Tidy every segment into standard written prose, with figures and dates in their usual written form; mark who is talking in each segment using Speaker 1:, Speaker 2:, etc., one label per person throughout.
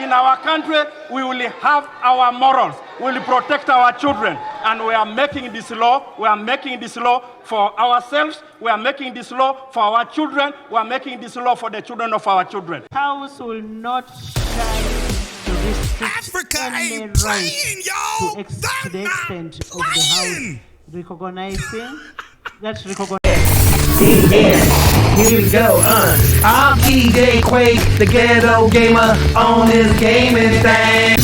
Speaker 1: in our country, we will have our morals. We will protect our children. And we are making this law. We are making this law for ourselves. We are making this law for our children. We are making this law for the children of our children.
Speaker 2: House will not shine to restrict
Speaker 3: Africa
Speaker 2: any
Speaker 3: ain't playing, y'all.
Speaker 2: to the extent of the House recognizing that recognition.
Speaker 4: Here we go, I'm TJQUaKe, the ghetto gamer on this gaming thing.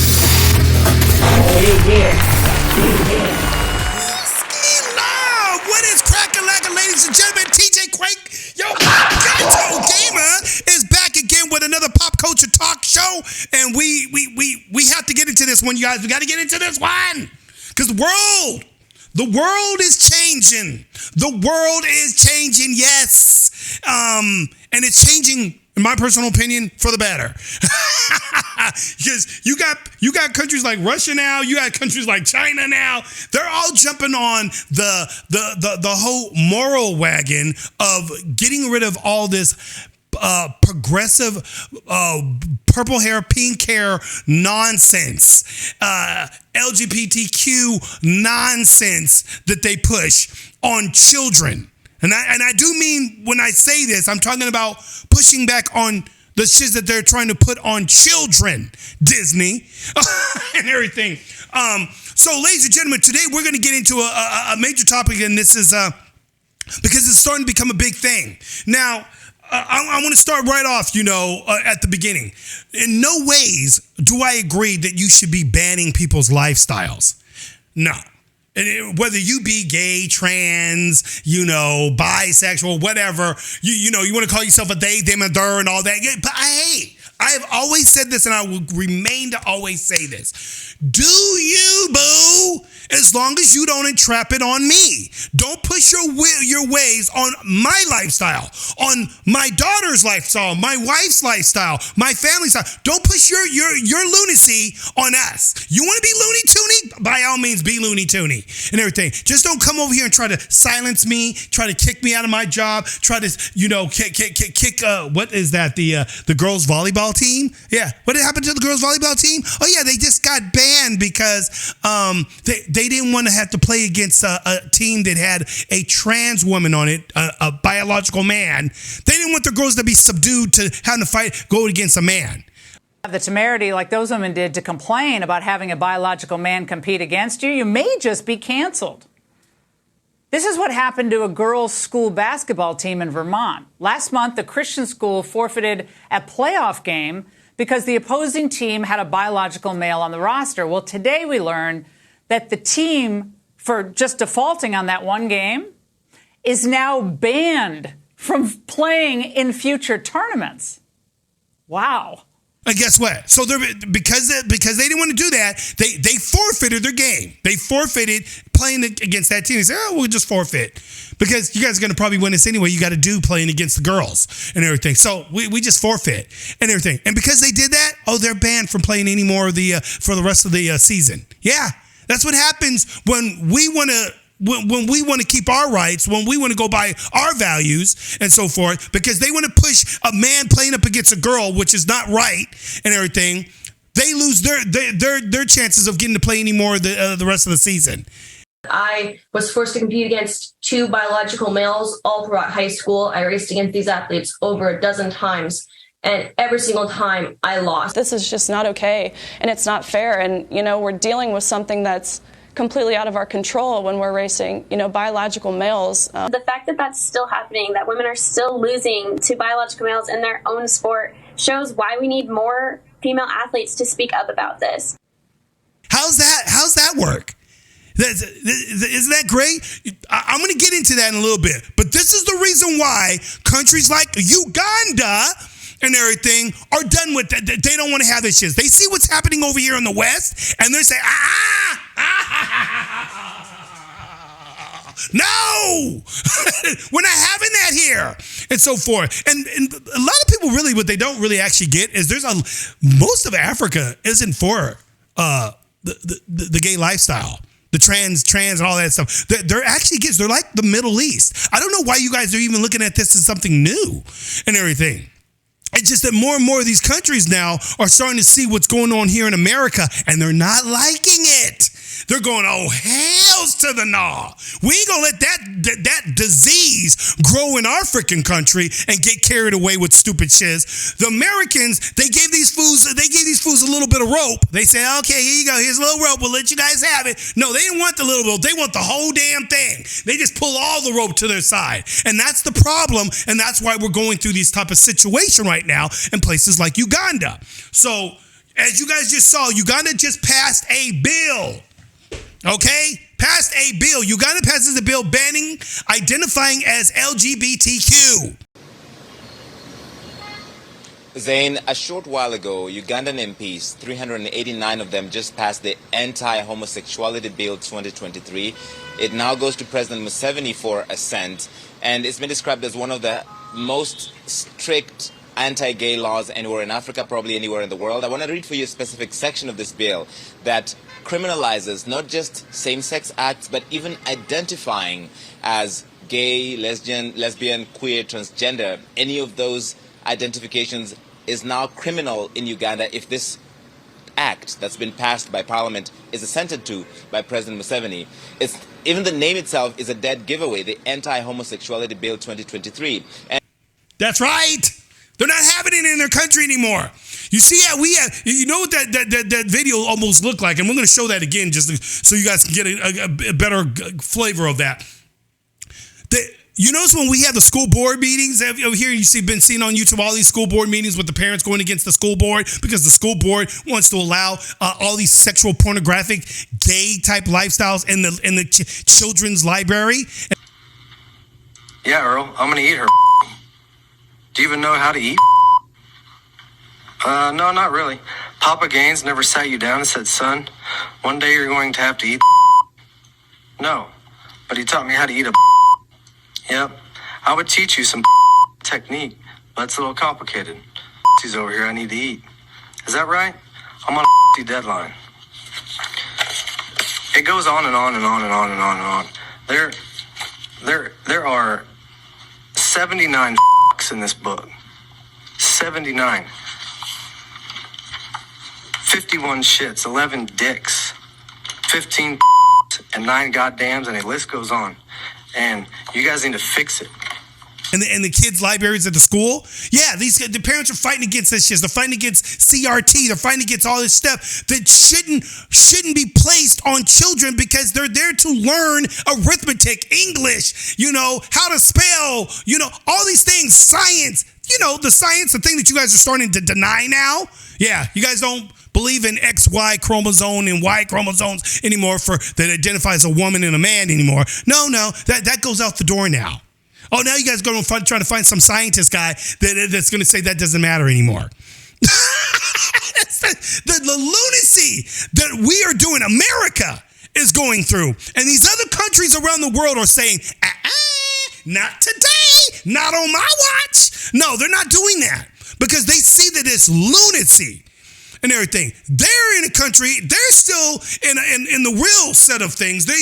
Speaker 4: Yeah.
Speaker 3: What is crackalacka, ladies and gentlemen? TJQUaKe, yo, ghetto gamer is back again with another pop culture talk show, and we have to get into this one, you guys. We got to get into this one because the world is changing. The world is changing, yes. And it's changing, in my personal opinion, for the better. Because you got countries like Russia now, you got countries like China now. They're all jumping on the whole moral wagon of getting rid of all this progressive purple hair, pink hair nonsense, LGBTQ nonsense that they push on children. And I do mean, when I say this, I'm talking about pushing back on the shit that they're trying to put on children, Disney, and everything. So, ladies and gentlemen, today we're going to get into a major topic, and this is because it's starting to become a big thing. Now, I want to start right off, at the beginning. In no ways do I agree that you should be banning people's lifestyles. No. And whether you be gay, trans, bisexual, whatever, you want to call yourself a they, them, and their, and all that. Yeah, but I have always said this, and I will remain to always say this. Do you, boo, as long as you don't entrap it on me. Don't push your ways on my lifestyle, on my daughter's lifestyle, my wife's lifestyle, my family's lifestyle. Don't push your lunacy on us. You want to be loony-toony? By all means, be loony-toony and everything. Just don't come over here and try to silence me, try to kick me out of my job, try to, kick what is that, the girls' volleyball team? Yeah. What happened to the girls' volleyball team? Oh, yeah, they just got banned because they didn't want to have to play against a team that had a trans woman on it, a biological man. They didn't want the girls to be subdued to having to go against a man.
Speaker 5: The temerity, like those women did, to complain about having a biological man compete against you, you may just be canceled. This is what happened to a girls' school basketball team in Vermont. Last month, the Christian school forfeited a playoff game because the opposing team had a biological male on the roster. Well, today we learned that the team, for just defaulting on that one game, is now banned from playing in future tournaments. Wow.
Speaker 3: And guess what? So because they didn't want to do that, they forfeited their game. They forfeited playing against that team. They said, we'll just forfeit. Because you guys are going to probably win this anyway. You got to do playing against the girls and everything. So we just forfeit and everything. And because they did that, they're banned from playing any more of for the rest of the season. Yeah, that's what happens when we want to keep our rights, when we want to go by our values and so forth, because they want to push a man playing up against a girl, which is not right and everything. They lose their chances of getting to play any more of the rest of the season.
Speaker 6: I was forced to compete against 2 biological males all throughout high school. I raced against these athletes over a dozen times, and every single time I lost.
Speaker 7: This is just not okay, and it's not fair. And, we're dealing with something that's completely out of our control when we're racing, biological males.
Speaker 8: The fact that that's still happening, that women are still losing to biological males in their own sport, shows why we need more female athletes to speak up about this.
Speaker 3: How's that work? Isn't that great? I'm going to get into that in a little bit. But this is the reason why countries like Uganda and everything are done with that. They don't want to have this shit. They see what's happening over here in the West, and they say, no, we're not having that here, and so forth. And a lot of people really, what they don't really actually get is most of Africa isn't for the gay lifestyle. The trans and all that stuff. They're actually kids. They're like the Middle East. I don't know why you guys are even looking at this as something new and everything. It's just that more and more of these countries now are starting to see what's going on here in America, and they're not liking it. They're going, oh, hells to the no. We ain't gonna let that disease grow in our freaking country and get carried away with stupid shiz. The Americans, they gave these fools a little bit of rope. They said, okay, here you go, here's a little rope, we'll let you guys have it. No, they didn't want the little rope, they want the whole damn thing. They just pull all the rope to their side. And that's the problem, and that's why we're going through these type of situation right now in places like Uganda. So, as you guys just saw, Uganda just passed a bill. Okay? Passed a bill. Uganda passes a bill banning identifying as LGBTQ.
Speaker 9: Zayn, a short while ago, Ugandan MPs, 389 of them, just passed the Anti-Homosexuality Bill 2023. It now goes to President Museveni for assent, and it's been described as one of the most strict anti-gay laws anywhere in Africa, probably anywhere in the world. I want to read for you a specific section of this bill that criminalizes not just same-sex acts, but even identifying as gay, lesbian, queer, transgender. Any of those identifications is now criminal in Uganda if this act that's been passed by Parliament is assented to by President Museveni. Even the name itself is a dead giveaway, the Anti-Homosexuality Bill 2023.
Speaker 3: That's right. They're not having it in their country anymore. You see how you know what that video almost looked like, and we're going to show that again just so you guys can get a better flavor of that. You notice when we have the school board meetings over here, been seeing on YouTube all these school board meetings with the parents going against the school board because the school board wants to allow all these sexual, pornographic, gay type lifestyles in the children's library.
Speaker 10: Yeah, Earl, I'm going to eat her. Do you even know how to eat? No, not really. Papa Gaines never sat you down and said, son, one day you're going to have to eat. No, but he taught me how to eat a. Yep, I would teach you some technique, but it's a little complicated. He's over here, I need to eat. Is that right? I'm on a deadline. It goes on and on and on and on and on and on. There are 79 in this book. 79. 51 shits, 11 dicks, 15 and 9 goddams, and the list goes on. And you guys need to fix it.
Speaker 3: And the kids' libraries at the school, yeah, the parents are fighting against this shit. They're fighting against CRT. They're fighting against all this stuff that shouldn't be placed on children because they're there to learn arithmetic, English, how to spell, all these things, science, the science, the thing that you guys are starting to deny now. Yeah, you guys don't believe in XY chromosome and Y chromosomes anymore that identifies a woman and a man anymore. No, that goes out the door now. Oh, now you guys are going to try to find some scientist guy that's going to say that doesn't matter anymore. the lunacy that we are doing, America is going through. And these other countries around the world are saying, not today, not on my watch. No, they're not doing that because they see that it's lunacy and everything. They're in a country, they're still in the real set of things. They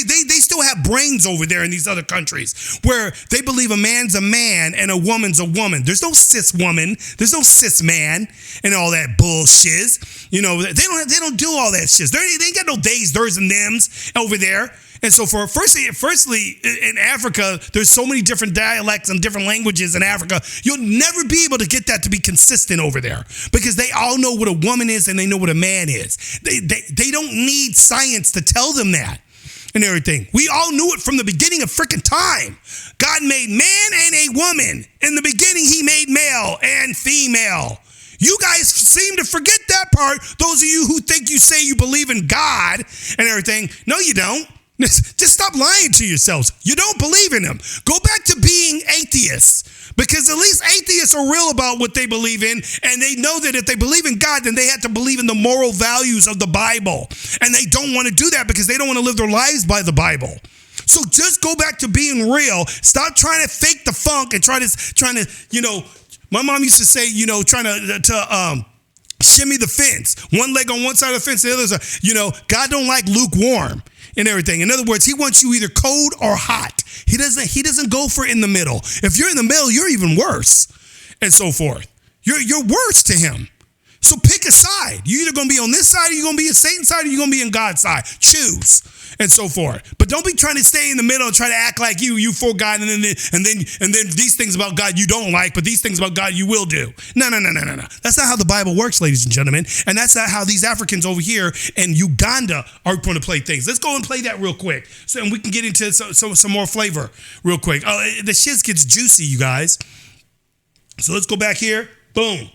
Speaker 3: still have brains over there in these other countries where they believe a man's a man and a woman's a woman. There's no cis woman, there's no cis man and all that bullshit. They don't do all that shit. They ain't got no days, theirs, and thems over there. And so firstly, in Africa, there's so many different dialects and different languages in Africa. You'll never be able to get that to be consistent over there because they all know what a woman is and they know what a man is. They don't need science to tell them that and everything. We all knew it from the beginning of freaking time. God made man and a woman. In the beginning, he made male and female. You guys seem to forget that part. Those of you who think you say you believe in God and everything. No, you don't. Just stop lying to yourselves. You don't believe in him. Go back to being atheists because at least atheists are real about what they believe in, and they know that if they believe in God, then they have to believe in the moral values of the Bible, and they don't want to do that because they don't want to live their lives by the Bible. So just go back to being real. Stop trying to fake the funk and trying to my mom used to say, trying to shimmy the fence. One leg on one side of the fence, the other side. God don't like lukewarm and everything. In other words, he wants you either cold or hot. He doesn't go for in the middle. If you're in the middle, you're even worse and so forth. You're worse to him. So pick a side. You're either going to be on this side, or you're going to be on Satan's side, or you're going to be on God's side. Choose, and so forth. But don't be trying to stay in the middle and try to act like you for God, and then these things about God you don't like, but these things about God you will do. No. That's not how the Bible works, ladies and gentlemen, and that's not how these Africans over here in Uganda are going to play things. Let's go and play that real quick, and we can get into some more flavor real quick. The shiz gets juicy, you guys. So let's go back here. Boom.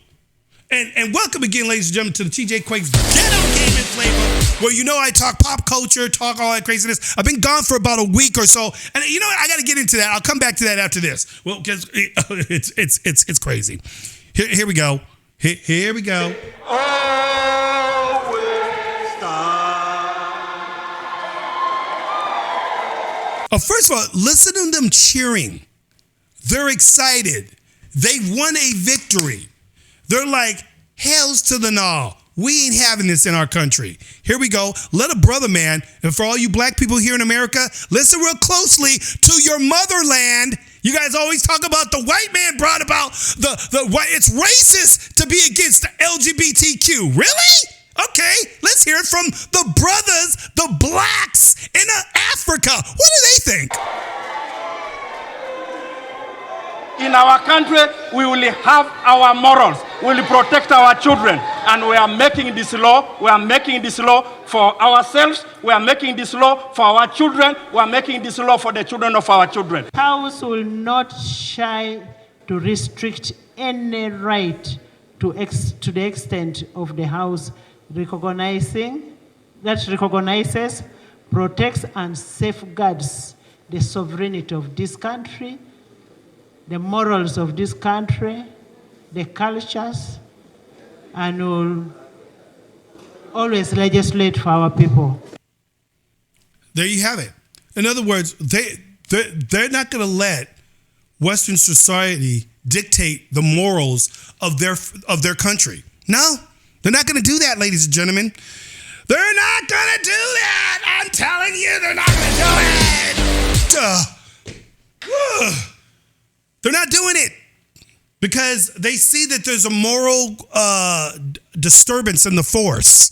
Speaker 3: And welcome again, ladies and gentlemen, to the TJQUake's Ghetto Gaming Flavor, where I talk pop culture, talk all that craziness. I've been gone for about a week or so, and you know what? I got to get into that. I'll come back to that after this. Well, because it's crazy. Here we go. Here we go. First of all, listen to them cheering. They're excited. They won a victory. They're like, hells to the no. We ain't having this in our country. Here we go. Let a brother man, and for all you black people here in America, listen real closely to your motherland. You guys always talk about the white man brought about the white. It's racist to be against the LGBTQ. Really? Okay, let's hear it from the brothers, the blacks in Africa. What do they think?
Speaker 1: In our country, we will have our morals. We will protect our children. And we are making this law. We are making this law for ourselves. We are making this law for our children. We are making this law for the children of our children.
Speaker 2: House will not shy to restrict any right to the extent of the House recognizes, protects, and safeguards the sovereignty of this country, the morals of this country, the cultures, and will always legislate for our people.
Speaker 3: There you have it. In other words, they're not going to let Western society dictate the morals of their country. No, they're not going to do that, ladies and gentlemen. They're not going to do that. I'm telling you, they're not going to do it. They're not doing it because they see that there's a moral disturbance in the force.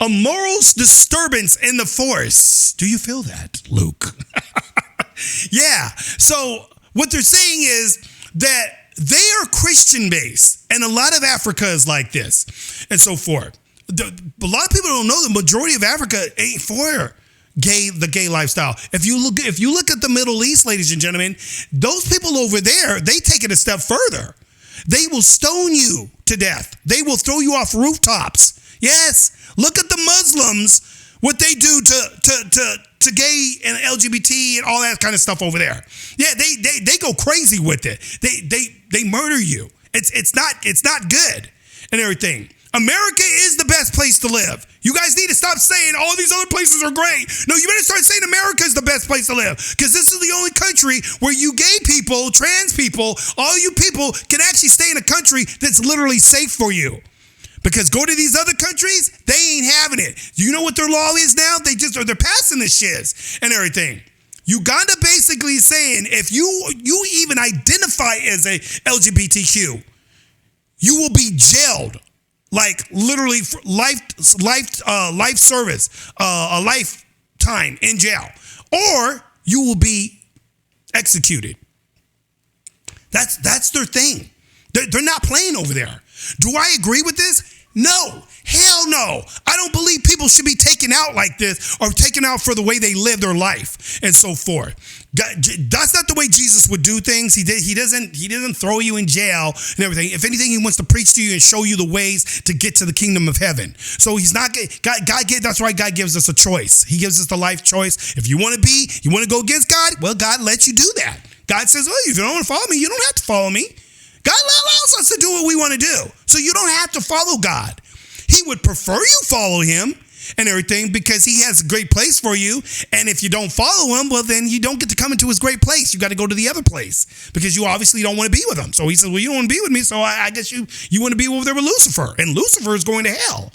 Speaker 3: A moral disturbance in the force. Do you feel that, Luke? Yeah. So what they're saying is that they are Christian-based, and a lot of Africa is like this, and so forth. A lot of people don't know the majority of Africa ain't for the gay lifestyle. If you look at the Middle East, ladies and gentlemen, those people over there, they take it a step further. They will stone you to death. They will throw you off rooftops. Yes, look at the Muslims, what they do to gay and LGBT and all that kind of stuff over there. Yeah, they go crazy with it. They murder you. It's not good and everything. America is the best place to live. You guys need to stop saying all these other places are great. No, you better start saying America is the best place to live, because this is the only country where you gay people, trans people, all you people can actually stay in a country that's literally safe for you. Because go to these other countries, they ain't having it. You know what their law is now? They're passing this shiz and everything. Uganda basically is saying if you even identify as a LGBTQ, you will be jailed. Like literally for life service, a lifetime in jail, or you will be executed. That's their thing. They're not playing over there. Do I agree with this? No, hell no. I don't believe people should be taken out like this or taken out for the way they live their life and so forth. That's not the way Jesus would do things. He doesn't throw you in jail and everything. If anything, he wants to preach to you and show you the ways to get to the kingdom of heaven. So he's not God. That's why God gives us a choice. He gives us the life choice. If you want to go against God, well, God lets you do that. God says, well, if you don't want to follow me, you don't have to follow me. God allows us to do what we want to do. So you don't have to follow God. He would prefer you follow him and everything because he has a great place for you. And if you don't follow him, well, then you don't get to come into his great place. You got to go to the other place because you obviously don't want to be with him. So he says, well, you don't want to be with me. So I guess you want to be over there with Lucifer. And Lucifer is going to hell.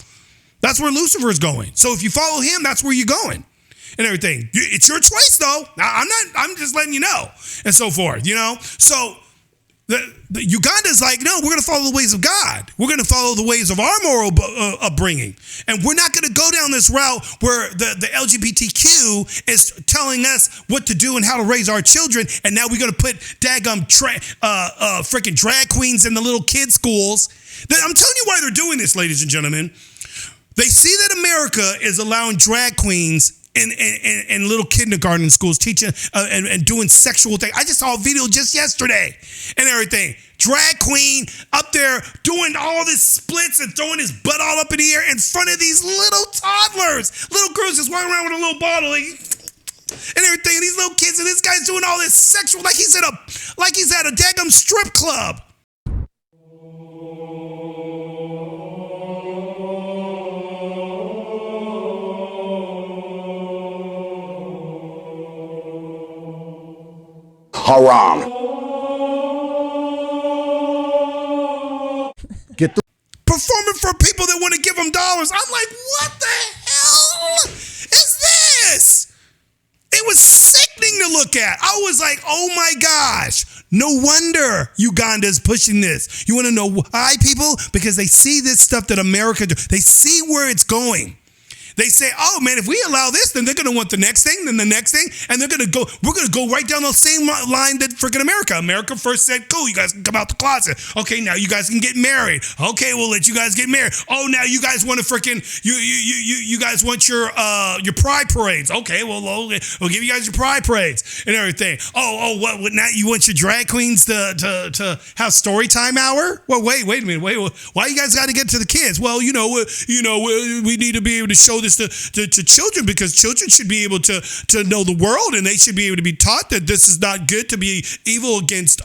Speaker 3: That's where Lucifer is going. So if you follow him, that's where you're going and everything. It's your choice, though. I'm just letting you know and so forth, So Uganda's like, no, we're going to follow the ways of God. We're going to follow the ways of our moral upbringing. And we're not going to go down this route where the LGBTQ is telling us what to do and how to raise our children. And now we're going to put daggum freaking drag queens in the little kid schools. I'm telling you why they're doing this, ladies and gentlemen. They see that America is allowing drag queens in little kindergarten schools teaching and doing sexual things. I just saw a video just yesterday and everything. Drag queen up there doing all this splits and throwing his butt all up in the air in front of these little toddlers. Little girls just walking around with a little bottle and everything. And these little kids, and this guy's doing all this sexual like he's at a daggum strip club.
Speaker 11: Haram. Get the
Speaker 3: performing for people that want to give them dollars. I'm like, what the hell is this? It was sickening to look at. I was like, oh my gosh. No wonder Uganda is pushing this. You want to know why, people? Because they see this stuff that America do. They see where it's going. They say, oh man, if we allow this, then they're going to want the next thing, then the next thing, and we're going to go right down the same line that freaking America. America first said, cool, you guys can come out the closet. Okay, now you guys can get married. Okay, we'll let you guys get married. Oh, now you guys want to freaking, you guys want your pride parades. Okay, well, we'll give you guys your pride parades and everything. What now you want your drag queens to have story time hour? Well, wait a minute. Why you guys got to get to the kids? Well, we need to be able to show this to children, because children should be able to know the world, and they should be able to be taught that this is not good to be evil against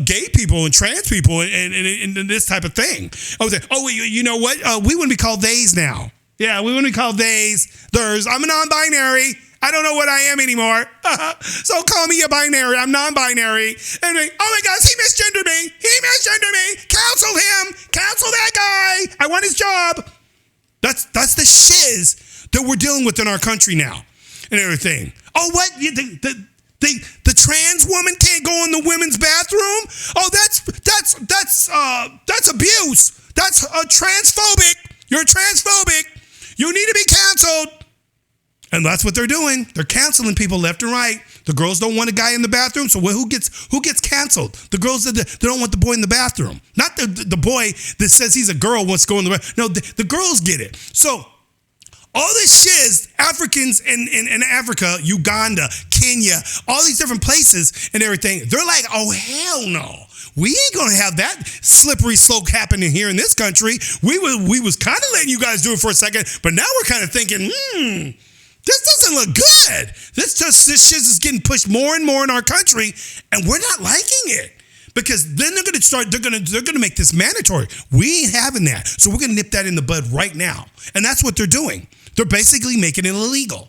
Speaker 3: gay people and trans people and this type of thing. I was like, you know what? We want to be called theys now. Yeah, we want to be called theys, theirs. I'm a non-binary. I don't know what I am anymore. So call me a binary. I'm non-binary. And oh my gosh, he misgendered me. Cancel him. Cancel that guy. I want his job. That's the shiz that we're dealing with in our country now and everything. Oh, what? The trans woman can't go in the women's bathroom? Oh, that's abuse. That's transphobic. You're transphobic. You need to be canceled. And that's what they're doing. They're canceling people left and right. The girls don't want a guy in the bathroom, so who gets canceled? The girls that they don't want the boy in the bathroom. Not the boy that says he's a girl wants to go in the bathroom. No, the girls get it. So all this shiz, Africans in Africa, Uganda, Kenya, all these different places and everything, they're like, oh, hell no. We ain't gonna have that slippery slope happening here in this country. We was kind of letting you guys do it for a second, but now we're kind of thinking, this doesn't look good. This shit is getting pushed more and more in our country, and we're not liking it. Because then they're gonna make this mandatory. We ain't having that. So we're gonna nip that in the bud right now. And that's what they're doing. They're basically making it illegal.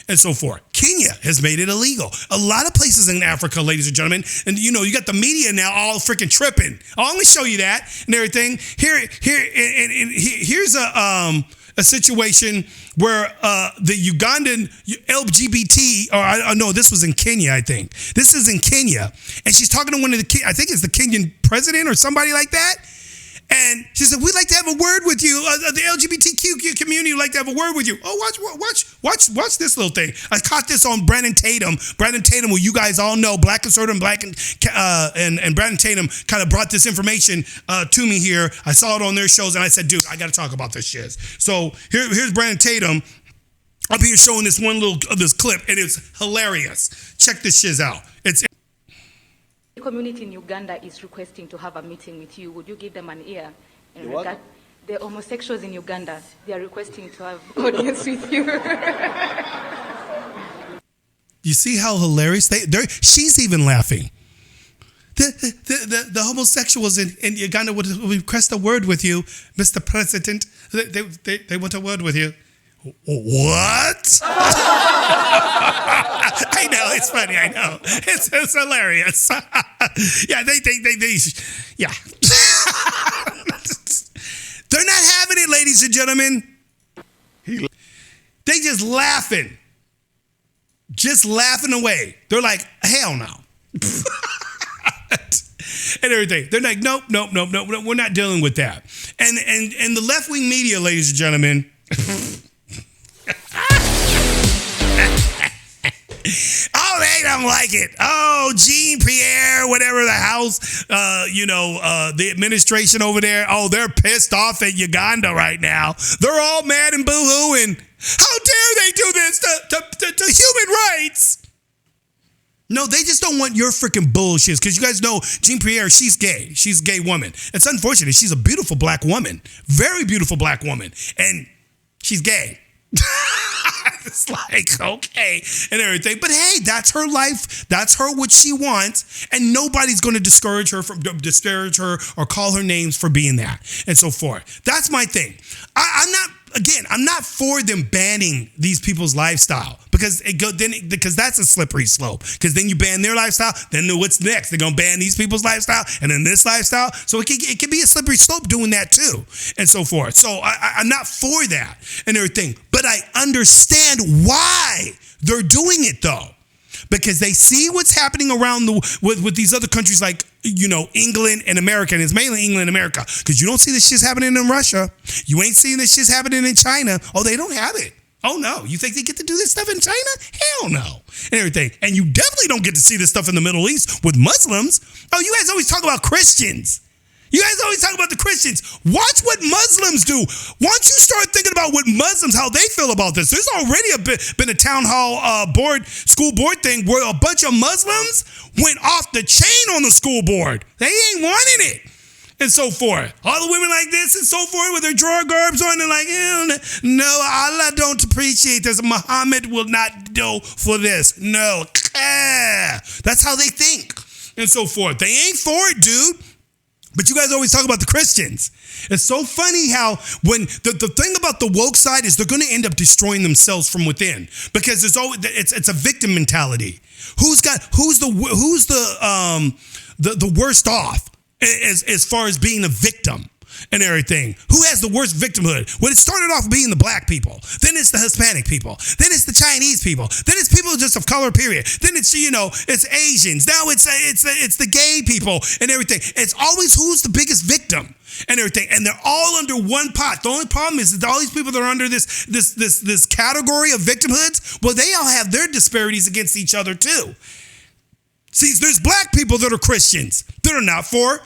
Speaker 3: And so forth. Kenya has made it illegal. A lot of places in Africa, ladies and gentlemen, and you got the media now all freaking tripping. I'll only show you that and everything. Here's a situation where the Ugandan LGBT, no, this was in Kenya, I think. This is in Kenya. And she's talking to one of I think it's the Kenyan president or somebody like that. And she said, we'd like to have a word with you. The LGBTQ community would like to have a word with you. Oh, watch this little thing. I caught this on Brandon Tatum. Brandon Tatum, who you guys all know, Black Conservative and Brandon Tatum kind of brought this information to me here. I saw it on their shows, and I said, dude, I got to talk about this shit. So here's Brandon Tatum up here showing this one little this clip, and it's hilarious. Check this shiz out.
Speaker 12: The community in Uganda is requesting to have a meeting with you. Would you give them an ear? The homosexuals in Uganda, they are requesting to have audience with you.
Speaker 3: You see how hilarious she's even laughing. The homosexuals in Uganda would request a word with you, Mr. President. They want a word with you. What? I know, it's funny, I know. It's hilarious. Yeah, yeah. They're not having it, ladies and gentlemen. They just laughing. Just laughing away. They're like, hell no. and everything. They're like, nope, we're not dealing with that. And the left-wing media, ladies and gentlemen, oh, they don't like it. Oh, Jean-Pierre, whatever the house, the administration over there, oh, they're pissed off at Uganda right now. They're all mad and boo-hooing. How dare they do this to human rights? No, they just don't want your freaking bullshit. Because you guys know Jean-Pierre, she's gay. She's a gay woman. It's unfortunate. She's a beautiful black woman. Very beautiful black woman. And she's gay. It's like, okay, and everything. But hey, that's her life. That's her what she wants. And nobody's going to discourage her or call her names for being that and so forth. That's my thing. I'm not for them banning these people's lifestyle because because that's a slippery slope. Because then you ban their lifestyle, then what's next? They're gonna ban these people's lifestyle and then this lifestyle. So it can be a slippery slope doing that too, and so forth. So I'm not for that and everything, but I understand why they're doing it though. Because they see what's happening around with these other countries like, England and America. And it's mainly England and America. Because you don't see this shit's happening in Russia. You ain't seeing this shit's happening in China. Oh, they don't have it. Oh, no. You think they get to do this stuff in China? Hell no. And everything. And you definitely don't get to see this stuff in the Middle East with Muslims. Oh, you guys always talk about Christians. You guys always talk about the Christians. Watch what Muslims do. Once you start thinking about what Muslims, how they feel about this, there's already been a town hall school board thing where a bunch of Muslims went off the chain on the school board. They ain't wanting it. And so forth. All the women like this and so forth with their drawer garbs on, they're like, no, Allah don't appreciate this. Muhammad will not do for this. No. That's how they think. And so forth. They ain't for it, dude. But you guys always talk about the Christians. It's so funny how when the thing about the woke side is they're going to end up destroying themselves from within because it's a victim mentality. Who's the worst off as far as being a victim and everything? Who has the worst victimhood? Well, it started off being the black people. Then it's the Hispanic people. Then it's the Chinese people. Then it's people just of color, period. Then it's, it's Asians. Now it's the gay people and everything. It's always who's the biggest victim and everything. And they're all under one pot. The only problem is that all these people that are under this category of victimhoods, well, they all have their disparities against each other too. See, there's black people that are Christians that are not for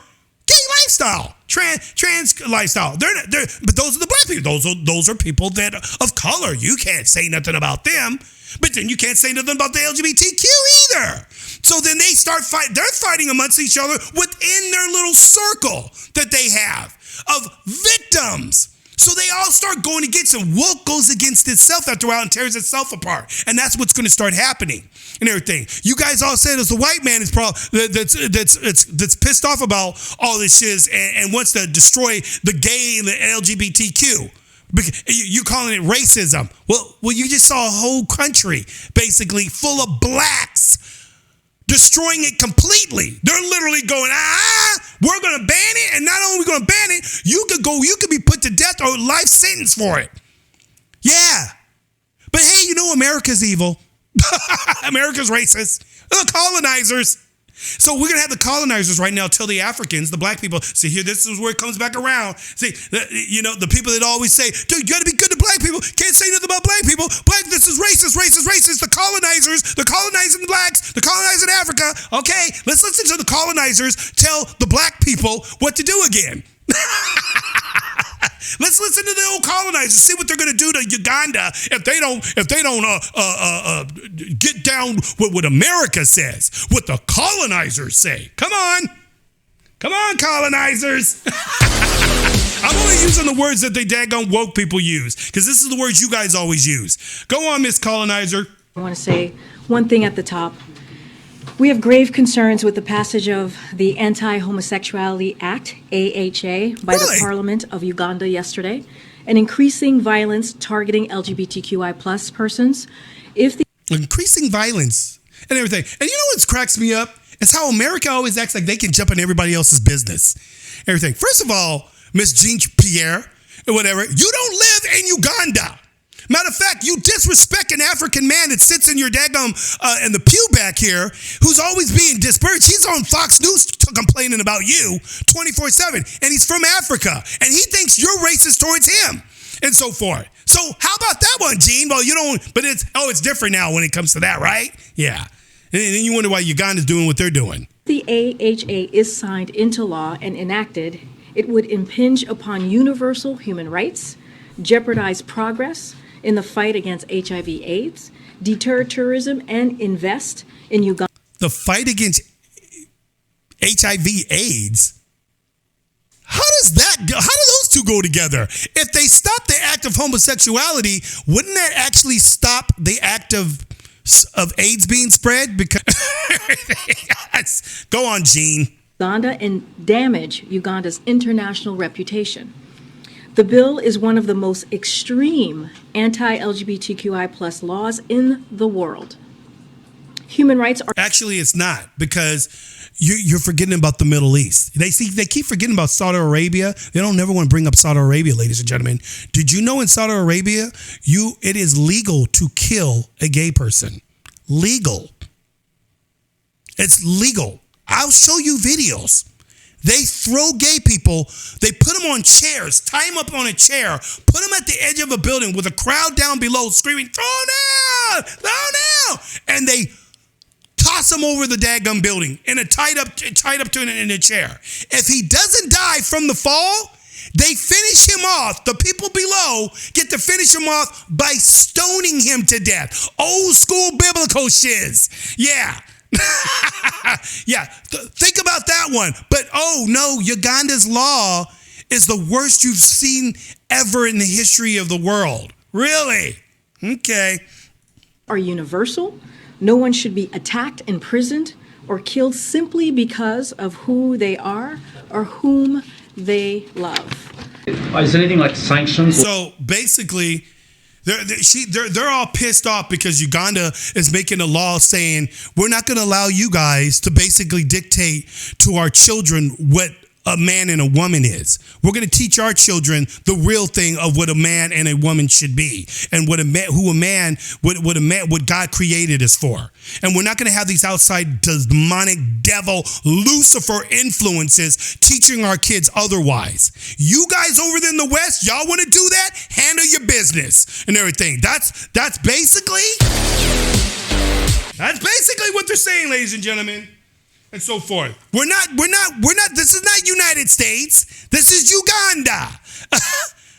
Speaker 3: gay lifestyle, trans lifestyle. But those are the black people. Those are people that of color. You can't say nothing about them, but then you can't say nothing about the LGBTQ either. So then they start fighting. They're fighting amongst each other within their little circle that they have of victims. So they all start going against it. Woke goes against itself after a while and tears itself apart. And that's what's going to start happening and everything. You guys all said it's the white man is that's pissed off about all this shit and wants to destroy the gay and the LGBTQ. You calling it racism. Well, you just saw a whole country basically full of blacks destroying it completely. They're literally going, we're going to ban it. And not only are we going to ban it, you could be put to death or life sentence for it. Yeah. But hey, America's evil. America's racist. The colonizers. So we're going to have the colonizers right now tell the Africans, the black people, see here, this is where it comes back around. See, the people that always say, dude, you got to be good to black people. Can't say nothing about black people. This is racist. The colonizers, the colonizing blacks, the colonizing Africa. Okay, let's listen to the colonizers tell the black people what to do again. Let's listen to the old colonizers, see what they're going to do to Uganda if they don't get down with what America says, what the colonizers say. Come on, colonizers. I'm only using the words that they daggone woke people use because this is the words you guys always use. Go on, Miss Colonizer.
Speaker 11: I want to say one thing at the top. We have grave concerns with the passage of the Anti-Homosexuality Act, AHA, by the Parliament of Uganda yesterday, and increasing violence targeting LGBTQI plus persons.
Speaker 3: Increasing violence and everything. And you know what cracks me up? It's how America always acts like they can jump in everybody else's business. Everything. First of all, Miss Jean-Pierre, or whatever, you don't live in Uganda. Matter of fact, you disrespect an African man that sits in your daggum in the pew back here, who's always being disparaged. He's on Fox News complaining about you 24/7, and he's from Africa, and he thinks you're racist towards him, and so forth. So how about that one, Gene? Well, you don't, but it's different now when it comes to that, right? Yeah. And then you wonder why Uganda's doing what they're doing.
Speaker 11: The AHA is signed into law and enacted, it would impinge upon universal human rights, jeopardize progress in the fight against HIV/AIDS, deter tourism, and invest in Uganda.
Speaker 3: The fight against HIV/AIDS? How do those two go together? If they stop the act of homosexuality, wouldn't that actually stop the act of AIDS being spread? Because go on, Gene.
Speaker 11: Uganda and damage Uganda's international reputation. The bill is one of the most extreme anti-LGBTQI+ laws in the world. Human rights are...
Speaker 3: Actually, it's not, because you're forgetting about the Middle East. They keep forgetting about Saudi Arabia. They don't never want to bring up Saudi Arabia, ladies and gentlemen. Did you know in Saudi Arabia, it is legal to kill a gay person? Legal. It's legal. I'll show you videos. They throw gay people, they put them on chairs, tie them up on a chair, put them at the edge of a building with a crowd down below screaming, throw down, throw down. And they toss him over the daggum building in a tied up to in a chair. If he doesn't die from the fall, they finish him off. The people below get to finish him off by stoning him to death. Old school biblical shiz. Yeah. Yeah, think about that one. But oh no, Uganda's law is the worst you've seen ever in the history of the world. Really? Okay.
Speaker 11: Are universal. No one should be attacked, imprisoned, or killed simply because of who they are or whom they love.
Speaker 13: Is there anything like sanctions?
Speaker 3: So basically, they're all pissed off because Uganda is making a law saying we're not going to allow you guys to basically dictate to our children what a man and a woman is. We're going to teach our children the real thing of what a man and a woman should be, and what God created us for. And we're not going to have these outside demonic devil Lucifer influences teaching our kids otherwise. You guys over there in the West, y'all want to do that? Handle your business and everything. That's basically what they're saying, ladies and gentlemen. And so forth. We're not, this is not United States. This is Uganda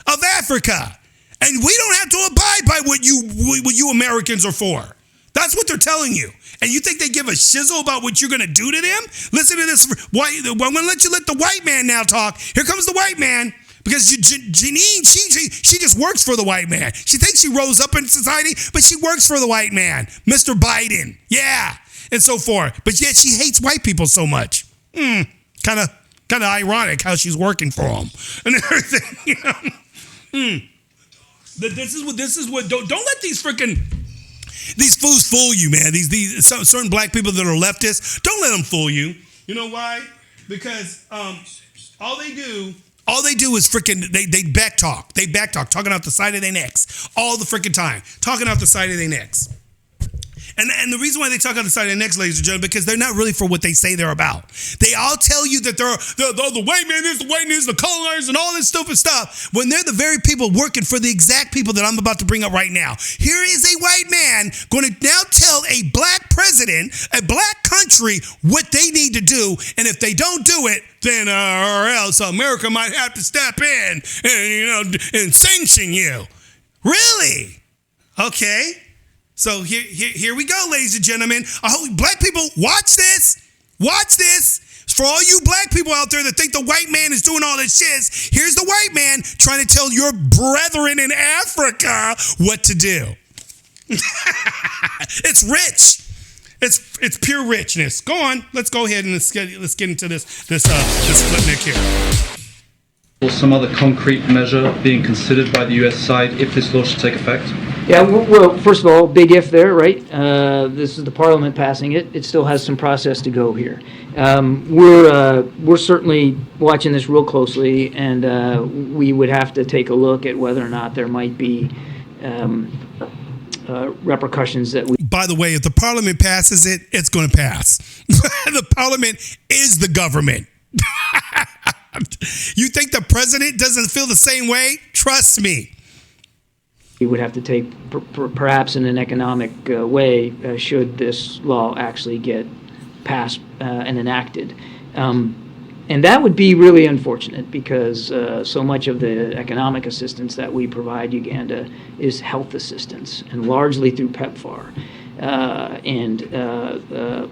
Speaker 3: of Africa. And we don't have to abide by what you Americans are for. That's what they're telling you. And you think they give a shizzle about what you're going to do to them? Listen to this. I'm going to let the white man now talk. Here comes the white man. Because Janine, she just works for the white man. She thinks she rose up in society, but she works for the white man. Mr. Biden. Yeah. And so forth. But yet she hates white people so much. Kind of ironic how she's working for them and everything. You know? This is what. Don't let these fools fool you, man. These certain black people that are leftists. Don't let them fool you. You know why? Because all they do is they back talk. They back talk, talking out the side of their necks all the freaking time, talking out the side of their necks. And the reason why they talk on the side of their necks, ladies and gentlemen, because they're not really for what they say they're about. They all tell you that they're the white man is, the white man is, the colonizers, and all this stupid stuff, when they're the very people working for the exact people that I'm about to bring up right now. Here is a white man going to now tell a black president, a black country, what they need to do, and if they don't do it, then or else America might have to step in and sanction you. Really? Okay. So here we go, ladies and gentlemen. I hope black people watch this. Watch this. For all you black people out there that think the white man is doing all this shit, here's the white man trying to tell your brethren in Africa what to do. It's rich. It's pure richness. Go on. Let's go ahead and let's get into this Sputnik here.
Speaker 13: Or some other concrete measure being considered by the U.S. side if this law should take effect?
Speaker 14: Yeah, well, first of all, big if there, right? This is the Parliament passing it. It still has some process to go here. We're certainly watching this real closely, and we would have to take a look at whether or not there might be repercussions that we.
Speaker 3: By the way, if the parliament passes it, it's going to pass. The parliament is the government. You think the president doesn't feel the same way? Trust me.
Speaker 14: We would have to take, perhaps in an economic way, should this law actually get passed and enacted. And that would be really unfortunate because so much of the economic assistance that we provide Uganda is health assistance, and largely through PEPFAR.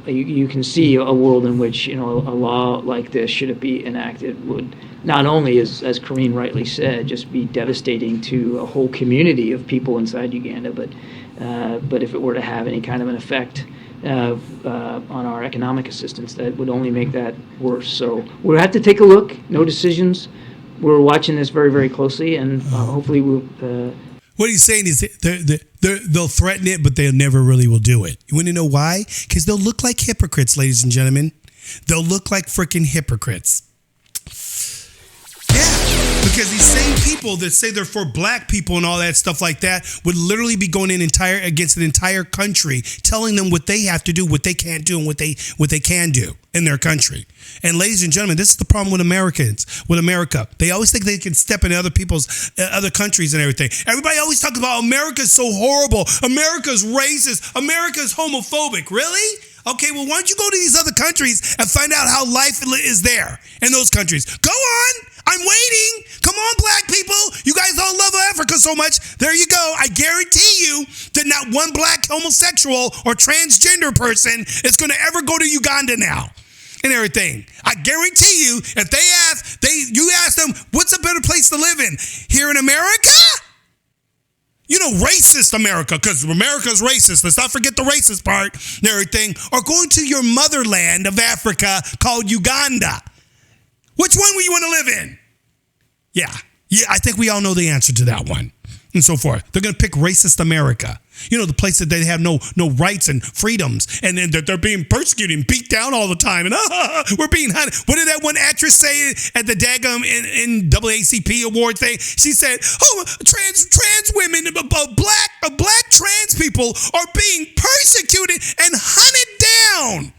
Speaker 14: You can see a world in which, a law like this, should it be enacted, would not only, as Karine rightly said, just be devastating to a whole community of people inside Uganda, but if it were to have any kind of an effect on our economic assistance, that would only make that worse. So we'll have to take a look. No decisions. We're watching this very, very closely, and hopefully we'll.
Speaker 3: What he's saying is they'll threaten it, but they never really will do it. You want to know why? Because they'll look like hypocrites, ladies and gentlemen. They'll look like freaking hypocrites. Yeah, because these same people that say they're for black people and all that stuff like that would literally be going in against an entire country, telling them what they have to do, what they can't do, and what they can do in their country. And ladies and gentlemen, this is the problem with America. They always think they can step into other people's, other countries and everything. Everybody always talks about America's so horrible. America's racist. America's homophobic. Really? Okay, well, why don't you go to these other countries and find out how life is there in those countries? Go on. I'm waiting. Come on, black people. You guys all love Africa so much. There you go. I guarantee you that not one black homosexual or transgender person is going to ever go to Uganda now and everything. I guarantee you, if you ask them, what's a better place to live in? Here in America? Racist America, because America's racist. Let's not forget the racist part and everything. Or going to your motherland of Africa called Uganda. Which one would you want to live in? Yeah, I think we all know the answer to that one. And so forth. They're going to pick racist America. The place that they have no rights and freedoms, and then they're being persecuted and beat down all the time. And we're being hunted. What did that one actress say at the daggum in NAACP award thing? She said, trans women, black trans people are being persecuted and hunted down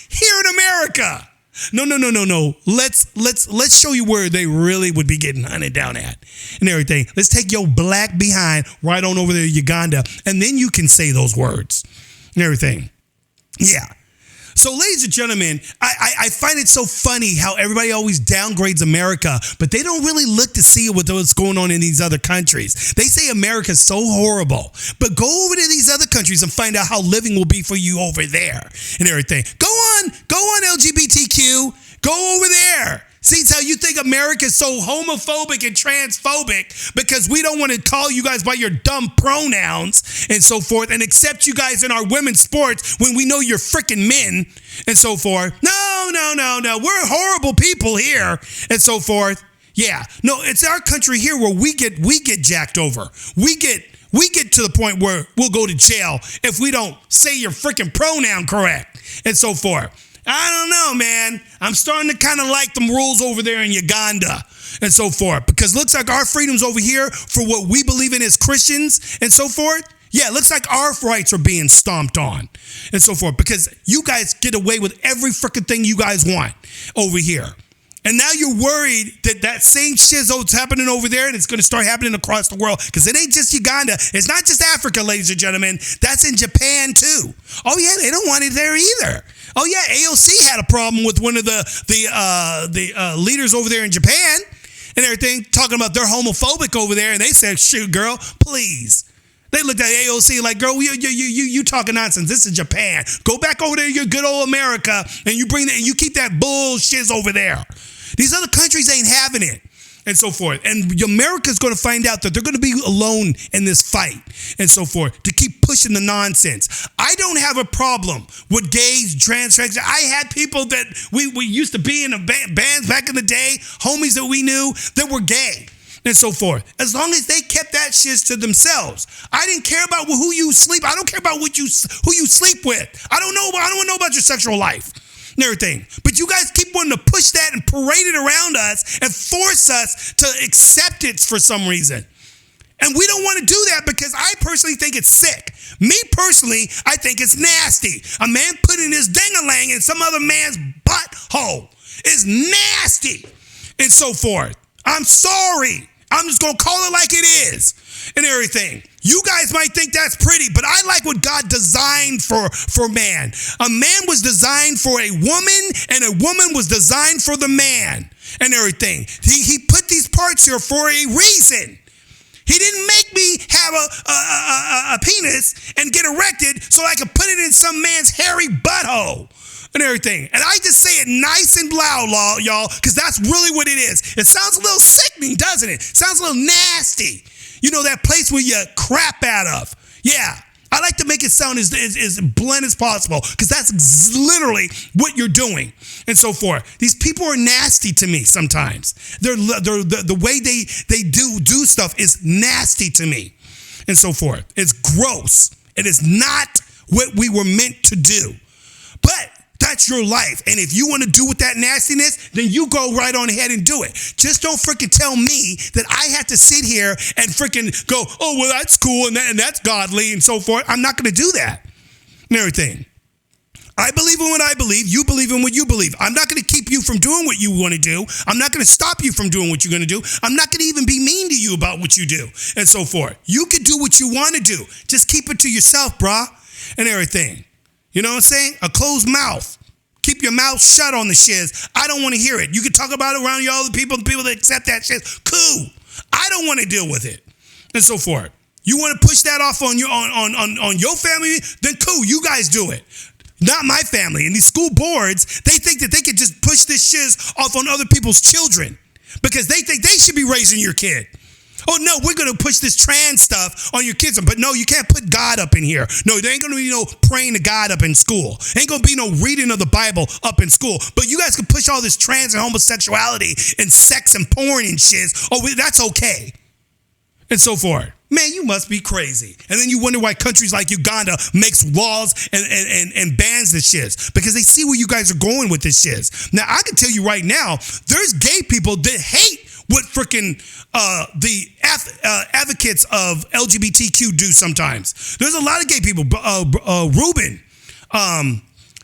Speaker 3: here in America. No. Let's show you where they really would be getting hunted down at and everything. Let's take your black behind right on over there to Uganda, and then you can say those words and everything. Yeah. So, ladies and gentlemen, I find it so funny how everybody always downgrades America, but they don't really look to see what's going on in these other countries. They say America's so horrible, but go over to these other countries and find out how living will be for you over there and everything. Go on, LGBTQ, go over there. See how you think America is so homophobic and transphobic because we don't want to call you guys by your dumb pronouns and so forth and accept you guys in our women's sports when we know you're freaking men and so forth. No. We're horrible people here and so forth. Yeah. No, it's our country here where we get jacked over. We get to the point where we'll go to jail if we don't say your freaking pronoun correct and so forth. I don't know, man. I'm starting to kind of like them rules over there in Uganda and so forth because looks like our freedoms over here for what we believe in as Christians and so forth. Yeah, it looks like our rights are being stomped on and so forth because you guys get away with every freaking thing you guys want over here. And now you're worried that same shizzo's happening over there and it's going to start happening across the world because it ain't just Uganda. It's not just Africa, ladies and gentlemen. That's in Japan, too. Oh, yeah, they don't want it there either. Oh, yeah, AOC had a problem with one of the leaders over there in Japan and everything, talking about they're homophobic over there. And they said, shoot, girl, please. They looked at AOC like, girl, you talking nonsense. This is Japan. Go back over there, your good old America, and you keep that bullshit over there. These other countries ain't having it and so forth. And America's going to find out that they're going to be alone in this fight and so forth to keep pushing the nonsense. I don't have a problem with gays, transgender. I had people that we used to be in bands back in the day, homies that we knew that were gay and so forth. As long as they kept that shit to themselves. I didn't care about who you sleep. I don't care about who you sleep with. I don't want to know about your sexual life and everything. But you guys keep wanting to push that and parade it around us and force us to accept it for some reason. And we don't want to do that because I personally think it's sick. Me personally, I think it's nasty. A man putting his ding-a-lang in some other man's butthole is nasty and so forth. I'm sorry. I'm just going to call it like it is and everything. You guys might think that's pretty, but I like what God designed for man. A man was designed for a woman, and a woman was designed for the man and everything. He put these parts here for a reason. He didn't make me have a penis and get erected so I could put it in some man's hairy butthole and everything. And I just say it nice and loud, y'all, because that's really what it is. It sounds a little sickening, doesn't it? Sounds a little nasty. You know, that place where you crap out of. Yeah. I like to make it sound as blunt as possible because that's literally what you're doing and so forth. These people are nasty to me sometimes. The way they do stuff is nasty to me and so forth. It's gross. It is not what we were meant to do. But that's your life. And if you want to do with that nastiness, then you go right on ahead and do it. Just don't freaking tell me that I have to sit here and freaking go, oh, well, that's cool and that's godly and so forth. I'm not going to do that and everything. I believe in what I believe. You believe in what you believe. I'm not going to keep you from doing what you want to do. I'm not going to stop you from doing what you're going to do. I'm not going to even be mean to you about what you do and so forth. You can do what you want to do. Just keep it to yourself, brah, and everything. You know what I'm saying? A closed mouth. Keep your mouth shut on the shiz. I don't want to hear it. You can talk about it around your other people, the people that accept that shit. Cool. I don't want to deal with it. And so forth. You want to push that off on your on your family, then cool, you guys do it. Not my family. And these school boards, they think that they could just push this shiz off on other people's children because they think they should be raising your kid. Oh, no, we're going to push this trans stuff on your kids. But no, you can't put God up in here. No, there ain't going to be no praying to God up in school. Ain't going to be no reading of the Bible up in school. But you guys can push all this trans and homosexuality and sex and porn and shit. Oh, that's okay. And so forth. Man, you must be crazy. And then you wonder why countries like Uganda makes laws and bans this shit. Because they see where you guys are going with this shit. Now, I can tell you right now, there's gay people that hate what freaking the advocates of LGBTQ do sometimes. There's a lot of gay people. Ruben,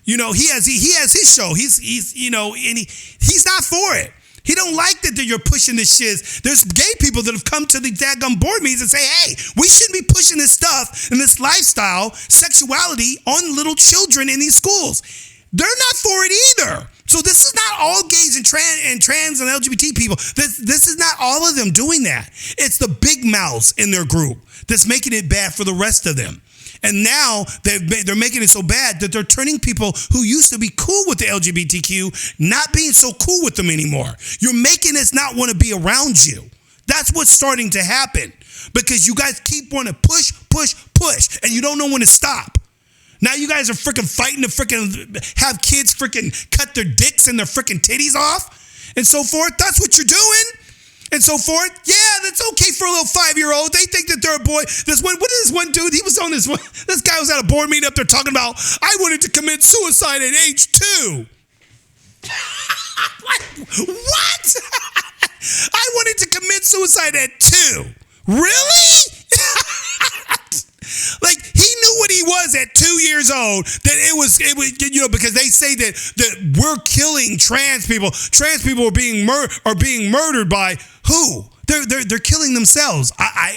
Speaker 3: you know, he has his show. He's you know, and he's not for it. He don't like that you're pushing this shit. There's gay people that have come to the daggum board meetings and say, hey, we shouldn't be pushing this stuff and this lifestyle, sexuality on little children in these schools. They're not for it either. So this is not all gays and trans and LGBT people. This is not all of them doing that. It's the big mouths in their group that's making it bad for the rest of them. And now they're making it so bad that they're turning people who used to be cool with the LGBTQ not being so cool with them anymore. You're making us not want to be around you. That's what's starting to happen because you guys keep wanting to push, and you don't know when to stop. Now you guys are freaking fighting to freaking have kids freaking cut their dicks and their freaking titties off and so forth. That's what you're doing and so forth. Yeah, that's okay for a little 5-year-old. They think that they're a boy. What is this one dude? He was on this guy was at a board meeting up there talking about, I wanted to commit suicide at age 2. What? I wanted to commit suicide at 2. Really? Like he knew what he was at 2 years old. That it was you know, because they say that we're killing trans people. Trans people are being murdered by who? They're killing themselves.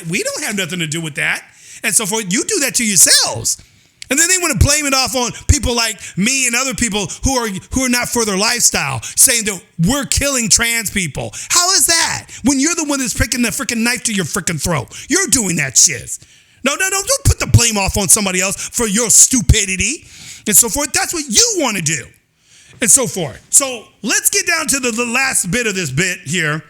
Speaker 3: We don't have nothing to do with that. And so forth. You do that to yourselves. And then they want to blame it off on people like me and other people who are not for their lifestyle, saying that we're killing trans people. How is that? When you're the one that's picking the freaking knife to your freaking throat. You're doing that shit. No, don't put the blame off on somebody else for your stupidity and so forth. That's what you want to do and so forth. So let's get down to the last bit of this bit here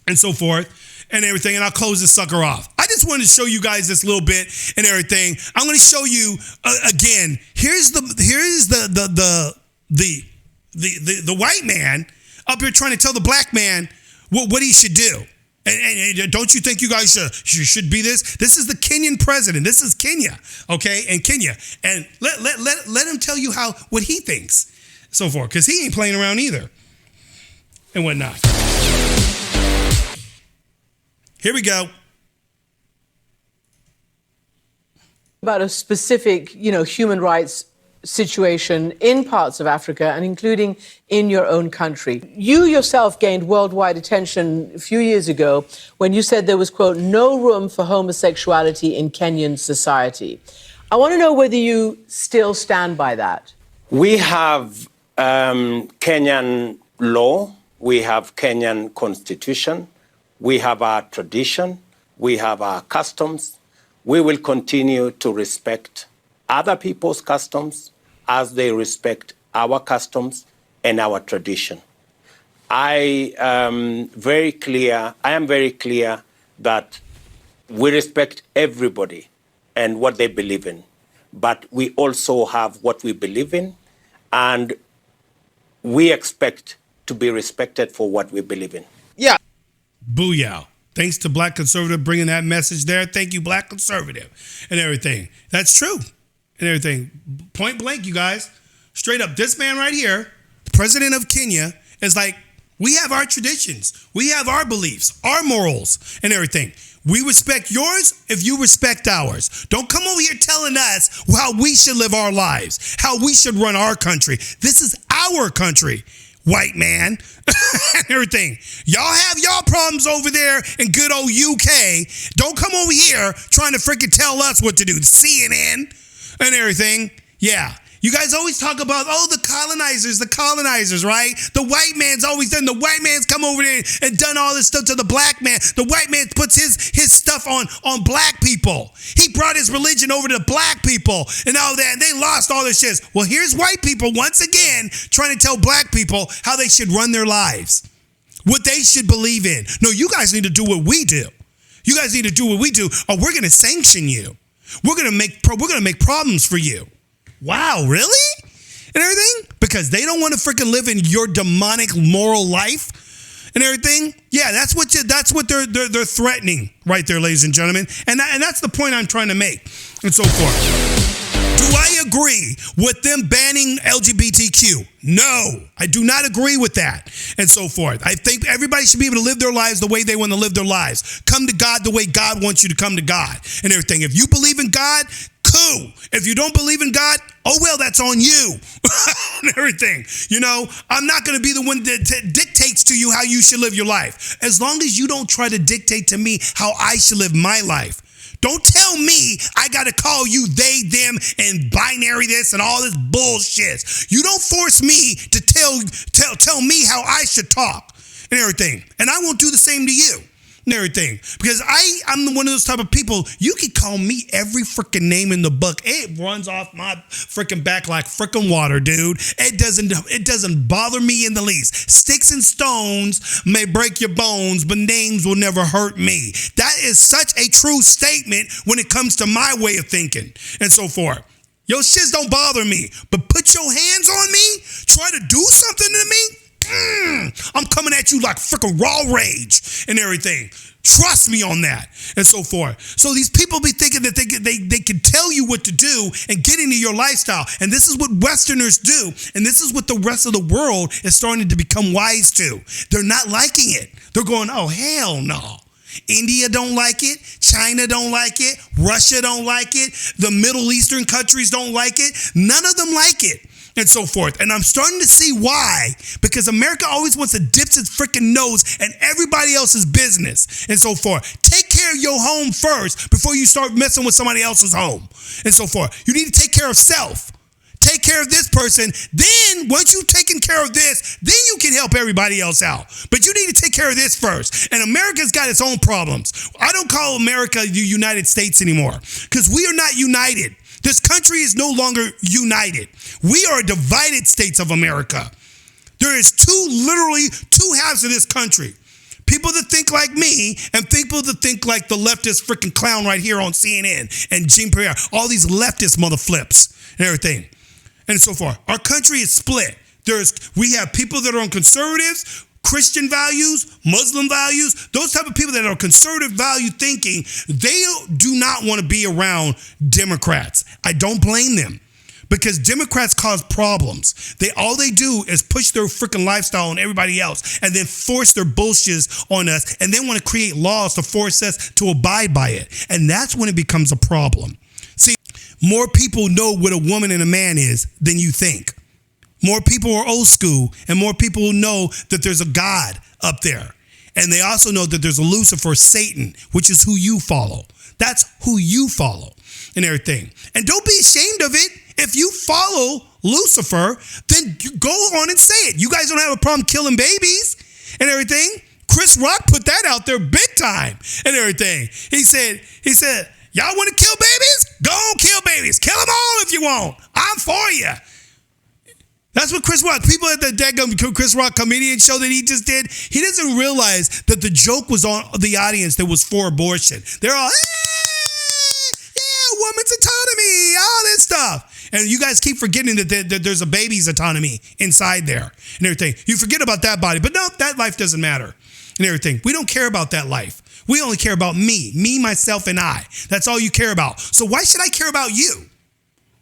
Speaker 3: and so forth and everything, and I'll close this sucker off. I just wanted to show you guys this little bit and everything. I'm going to show you again. Here's the white man up here trying to tell the black man what he should do. And don't you think you guys should be this? This is the Kenyan president. This is Kenya, okay? And Kenya. And let him tell you what he thinks, so forth, because he ain't playing around either and whatnot. Here we go.
Speaker 15: About a specific, human rights situation in parts of Africa and including in your own country. You yourself gained worldwide attention a few years ago when you said there was, quote, no room for homosexuality in Kenyan society. I want to know whether you still stand by that.
Speaker 16: We have Kenyan law, we have Kenyan constitution, we have our tradition, we have our customs. We will continue to respect other people's customs as they respect our customs and our tradition. I am very clear that we respect everybody and what they believe in, but we also have what we believe in, and we expect to be respected for what we believe in.
Speaker 3: Yeah. Booyah. Thanks to Black Conservative bringing that message there. Thank you, Black Conservative, and everything. That's true, and everything. Point blank, you guys. Straight up, this man right here, the president of Kenya, is like, we have our traditions. We have our beliefs, our morals, and everything. We respect yours if you respect ours. Don't come over here telling us how we should live our lives, how we should run our country. This is our country, white man, and everything. Y'all have y'all problems over there in good old UK. Don't come over here trying to freaking tell us what to do. CNN and everything. Yeah. You guys always talk about, the colonizers, right? The white man's always done. The white man's come over there and done all this stuff to the black man. The white man puts his stuff on black people. He brought his religion over to black people and all that, and they lost all their shit. Well, here's white people once again trying to tell black people how they should run their lives, what they should believe in. No, you guys need to do what we do. You guys need to do what we do, or we're going to sanction you. We're going to make problems for you. Wow, really? And everything? Because they don't want to freaking live in your demonic moral life and everything. Yeah, that's what they're threatening right there, ladies and gentlemen. And that's the point I'm trying to make and so forth. Do I agree with them banning LGBTQ? No, I do not agree with that and so forth. I think everybody should be able to live their lives the way they want to live their lives. Come to God the way God wants you to come to God and everything. If you believe in God, cool. If you don't believe in God, oh well, that's on you and everything. I'm not going to be the one that dictates to you how you should live your life. As long as you don't try to dictate to me how I should live my life. Don't tell me I got to call you they, them, and binary this and all this bullshit. You don't force me to tell me how I should talk and everything. And I won't do the same to you and everything. Because I'm one of those type of people, you can call me every freaking name in the book. It runs off my freaking back like freaking water, dude. It doesn't bother me in the least. Sticks and stones may break your bones, but names will never hurt me. That is such a true statement when it comes to my way of thinking and so forth. Your shits don't bother me, but put your hands on me, try to do something to me, I'm coming at you like freaking raw rage and everything. Trust me on that and so forth. So these people be thinking that they can tell you what to do and get into your lifestyle. And this is what Westerners do. And this is what the rest of the world is starting to become wise to. They're not liking it. They're going, oh, hell no. India don't like it. China don't like it. Russia don't like it. The Middle Eastern countries don't like it. None of them like it. And so forth. And I'm starting to see why. Because America always wants to dip its freaking nose in everybody else's business and so forth. Take care of your home first before you start messing with somebody else's home and so forth. You need to take care of self. Take care of this person. Then once you've taken care of this, then you can help everybody else out. But you need to take care of this first. And America's got its own problems. I don't call America the United States anymore because we are not united. This country is no longer united. We are divided states of America. There is literally two halves of this country. People that think like me and people that think like the leftist freaking clown right here on CNN and Jean Pierre, all these leftist mother flips and everything and so forth. Our country is split. We have people that are on conservatives, Christian values, Muslim values, those type of people that are conservative value thinking, they do not want to be around Democrats. I don't blame them because Democrats cause problems. All they do is push their freaking lifestyle on everybody else and then force their bullshit on us and then want to create laws to force us to abide by it. And that's when it becomes a problem. See, more people know what a woman and a man is than you think. More people are old school, and more people know that there's a God up there. And they also know that there's a Lucifer, Satan, which is who you follow. That's who you follow and everything. And don't be ashamed of it. If you follow Lucifer, then go on and say it. You guys don't have a problem killing babies and everything. Chris Rock put that out there big time and everything. He said, y'all want to kill babies? Go on, kill babies. Kill them all if you want. I'm for you. That's what Chris Rock, people at the daggum Chris Rock comedian show that he just did, he doesn't realize that the joke was on the audience that was for abortion. They're all, woman's autonomy, all this stuff. And you guys keep forgetting that there's a baby's autonomy inside there and everything. You forget about that body, but no, that life doesn't matter and everything. We don't care about that life. We only care about me, myself, and I. That's all you care about. So why should I care about you?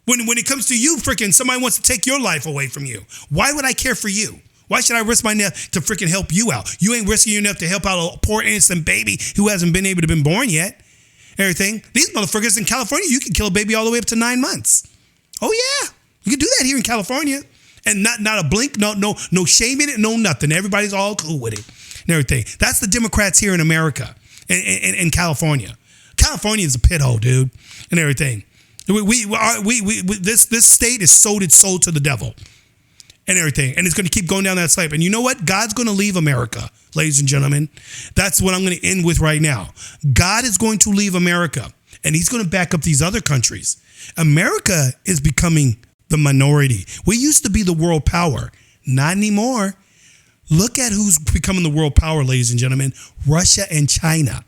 Speaker 3: When it comes to you, freaking somebody wants to take your life away from you. Why would I care for you? Why should I risk my neck to freaking help you out? You ain't risking your neck to help out a poor innocent baby who hasn't been able to been born yet. Everything. These motherfuckers in California, you can kill a baby all the way up to 9 months. Oh yeah, you can do that here in California, and not a blink, no shame in it, no nothing. Everybody's all cool with it and everything. That's the Democrats here in America, in California. California is a pit hole, dude, and everything. This state is sold its soul to the devil and everything, and it's going to keep going down that slope. And you know what? God's going to leave America, ladies and gentlemen. That's what I'm going to end with right now. God is going to leave America, and he's going to back up these other countries. America is becoming the minority. We used to be the world power. Not anymore. Look at who's becoming the world power, ladies and gentlemen. Russia and China.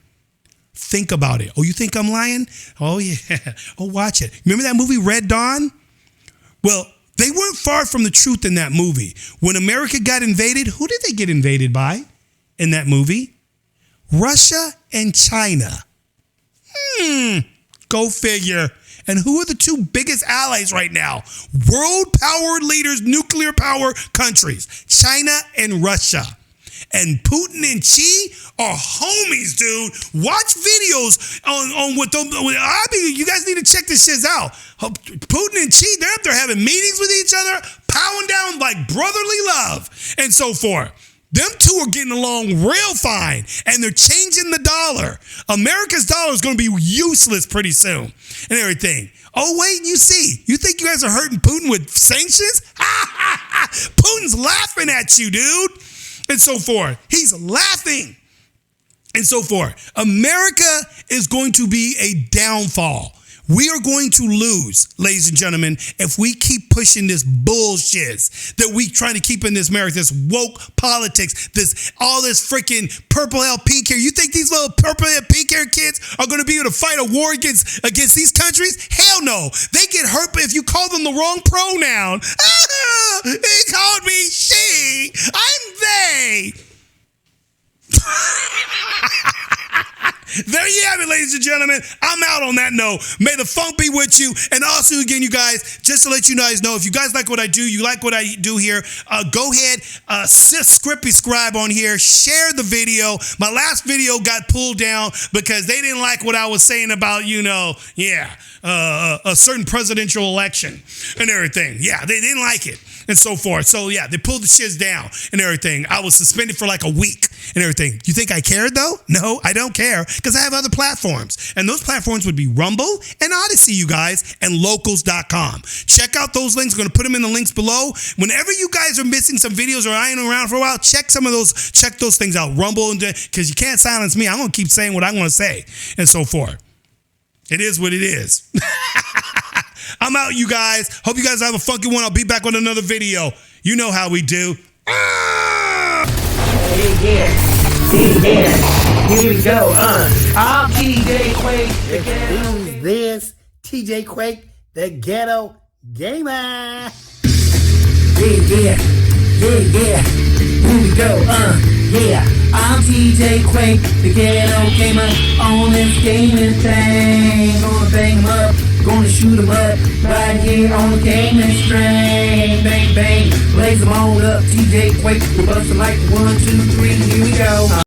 Speaker 3: Think about it. Oh, you think I'm lying? Oh, yeah. Oh, watch it. Remember that movie, Red Dawn? Well, they weren't far from the truth in that movie. When America got invaded, who did they get invaded by in that movie? Russia and China. Go figure. And who are the two biggest allies right now? World power leaders, nuclear power countries, China and Russia. And Putin and Xi are homies, dude. Watch videos on what them. I mean, you guys need to check this shit out. Putin and Xi, they're up there having meetings with each other, powering down like brotherly love and so forth. Them two are getting along real fine, and they're changing the dollar. America's dollar is going to be useless pretty soon and everything. Oh, wait, you see. You think you guys are hurting Putin with sanctions? Putin's laughing at you, dude. And so forth. He's laughing and so forth. America is going to be a downfall. We are going to lose, ladies and gentlemen, if we keep pushing this bullshit that we trying to keep in this America, this woke politics, all this freaking purple hair, pink hair. You think these little purple hair, pink hair kids are going to be able to fight a war against these countries? Hell no. They get hurt if you call them the wrong pronoun. He called me she. I'm they. There you have it, ladies and gentlemen. I'm out on that note. May the funk be with you. And also, again, you guys, just to let you guys know, if you guys like what I do, you like what I do here, go ahead, subscribe on here, share the video. My last video got pulled down because they didn't like what I was saying about, a certain presidential election and everything. Yeah, they didn't like it and so forth. So, yeah, they pulled the shits down and everything. I was suspended for like a week and everything. You think I cared, though? No, I don't care, because I have other platforms. And those platforms would be Rumble and Odyssey, you guys, and locals.com. Check out those links. I'm going to put them in the links below. Whenever you guys are missing some videos or I ain't around for a while, check those things out. Rumble, because you can't silence me. I'm going to keep saying what I want to say and so forth. It is what it is. I'm out, you guys. Hope you guys have a funky one. I'll be back with another video. You know how we do.
Speaker 4: Yeah. Here we go. I'm TJQUaKe. Who's this? TJQUaKe, the ghetto gamer. Yeah. Here we go. Yeah. I'm TJQUaKe, the ghetto gamer. On this gaming thing. Gonna bang 'em up. Gonna shoot 'em up. Right here on the gaming string. Bang, bang. Blaze 'em on up. TJQUaKe. We're busting like 1, 2, 3. Here we go.